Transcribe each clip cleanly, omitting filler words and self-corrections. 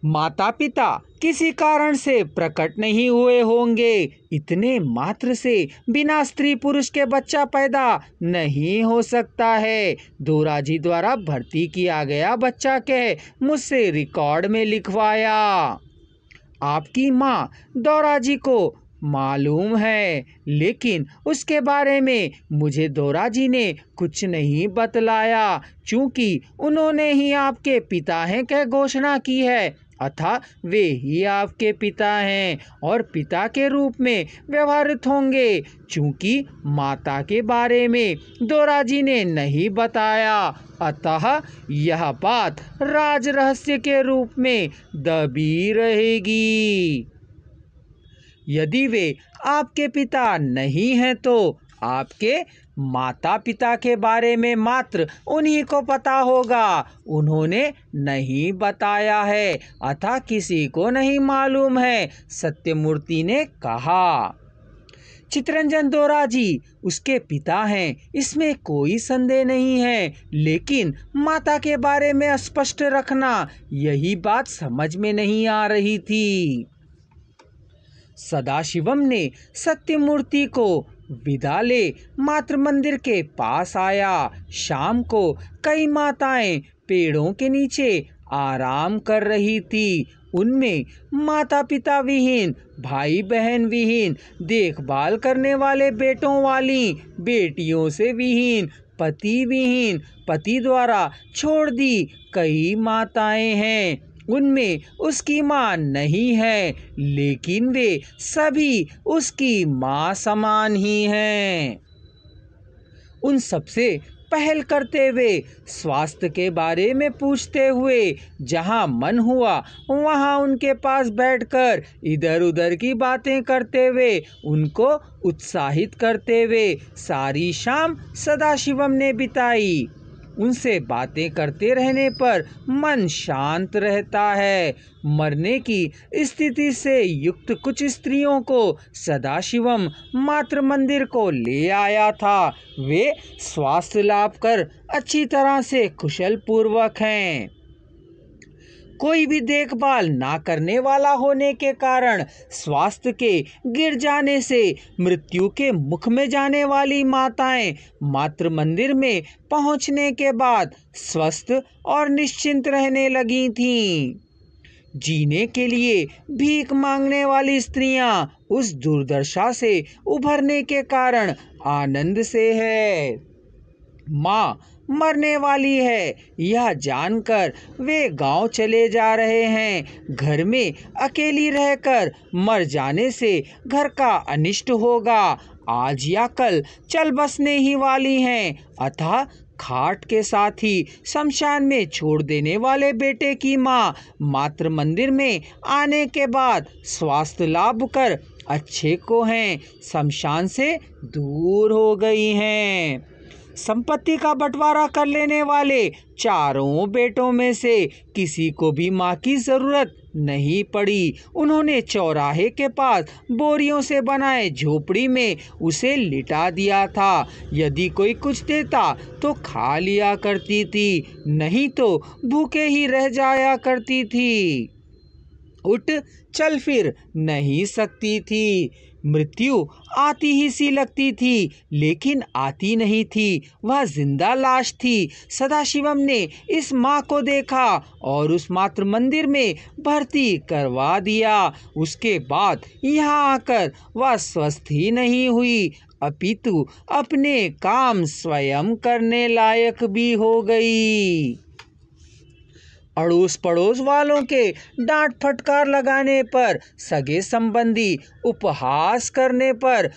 माता पिता किसी कारण से प्रकट नहीं हुए होंगे, इतने मात्र से बिना स्त्री पुरुष के बच्चा पैदा नहीं हो सकता है। दोराजी द्वारा भर्ती किया गया बच्चा कह मुझसे रिकॉर्ड में लिखवाया। आपकी माँ दोराजी को मालूम है, लेकिन उसके बारे में मुझे दोराजी ने कुछ नहीं बतलाया, चूंकि उन्होंने ही आपके पिता हैं कह घोषणा की है, अतः वे ही आपके पिता हैं और पिता के रूप में व्यवहारित होंगे। चूंकि माता के बारे में दोराजी ने नहीं बताया, अतः यह बात राज रहस्य के रूप में दबी रहेगी। यदि वे आपके पिता नहीं हैं तो आपके माता पिता के बारे में मात्र उन्हीं को पता होगा, उन्होंने नहीं बताया है, अतः किसी को नहीं मालूम है, सत्यमूर्ति ने कहा। चितरंजन दोराजी उसके पिता हैं, इसमें कोई संदेह नहीं है, लेकिन माता के बारे में स्पष्ट रखना, यही बात समझ में नहीं आ रही थी। सदाशिवम ने सत्यमूर्ति को विदा ले मातृ मंदिर के पास आया। शाम को कई माताएं पेड़ों के नीचे आराम कर रही थी। उनमें माता पिता विहीन, भाई बहन विहीन, देखभाल करने वाले बेटों वाली बेटियों से विहीन, पति विहीन, पति द्वारा छोड़ दी कई माताएं हैं। उनमें उसकी माँ नहीं है, लेकिन वे सभी उसकी माँ समान ही हैं। उन सबसे पहल करते हुए, स्वास्थ्य के बारे में पूछते हुए, जहाँ मन हुआ वहाँ उनके पास बैठकर इधर उधर की बातें करते हुए, उनको उत्साहित करते हुए सारी शाम सदाशिवम ने बिताई। उनसे बातें करते रहने पर मन शांत रहता है। मरने की स्थिति से युक्त कुछ स्त्रियों को सदाशिवम मातृ मंदिर को ले आया था। वे स्वास्थ्य लाभ कर अच्छी तरह से कुशल पूर्वक हैं। कोई भी देखभाल ना करने वाला होने के कारण स्वास्थ्य के गिर जाने से मृत्यु के मुख में जाने वाली माताएं मातृ मंदिर में पहुंचने के बाद स्वस्थ और निश्चिंत रहने लगी थीं। जीने के लिए भीख मांगने वाली स्त्रियां उस दुर्दशा से उभरने के कारण आनंद से है। माँ मरने वाली है, यह जानकर वे गांव चले जा रहे हैं। घर में अकेली रहकर मर जाने से घर का अनिष्ट होगा। आज या कल चल बसने ही वाली हैं, अतः खाट के साथ ही शमशान में छोड़ देने वाले बेटे की माँ मातृ मंदिर में आने के बाद स्वास्थ्य लाभ कर अच्छे को हैं, शमशान से दूर हो गई हैं। संपत्ति का बंटवारा कर लेने वाले चारों बेटों में से किसी को भी माँ की जरूरत नहीं पड़ी। उन्होंने चौराहे के पास बोरियों से बनाए झोपड़ी में उसे लिटा दिया था। यदि कोई कुछ देता तो खा लिया करती थी, नहीं तो भूखे ही रह जाया करती थी। उठ चल फिर नहीं सकती थी। मृत्यु आती ही सी लगती थी, लेकिन आती नहीं थी, वह जिंदा लाश थी। सदाशिवम ने इस माँ को देखा और उस मातृ मंदिर में भर्ती करवा दिया। उसके बाद यहाँ आकर वह स्वस्थ ही नहीं हुई, अपितु अपने काम स्वयं करने लायक भी हो गई। अड़ोस पड़ोस वालों के डांट फटकार लगाने पर, सगे संबंधी उपहास करने पर,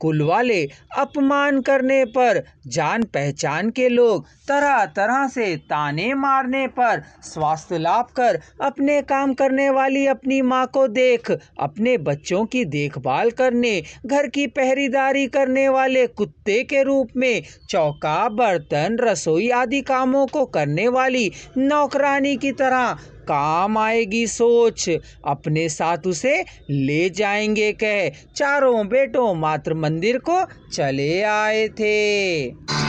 कुल वाले अपमान करने पर, जान पहचान के लोग तरह तरह से ताने मारने पर, स्वास्थ्य लाभ कर अपने काम करने वाली अपनी माँ को देख अपने बच्चों की देखभाल करने, घर की पहरेदारी करने वाले कुत्ते के रूप में चौका बर्तन रसोई आदि कामों को करने वाली नौकरानी की तरह काम आएगी सोच, अपने साथ उसे ले जाएंगे कह चारों बेटों मातृ मंदिर को चले आए थे।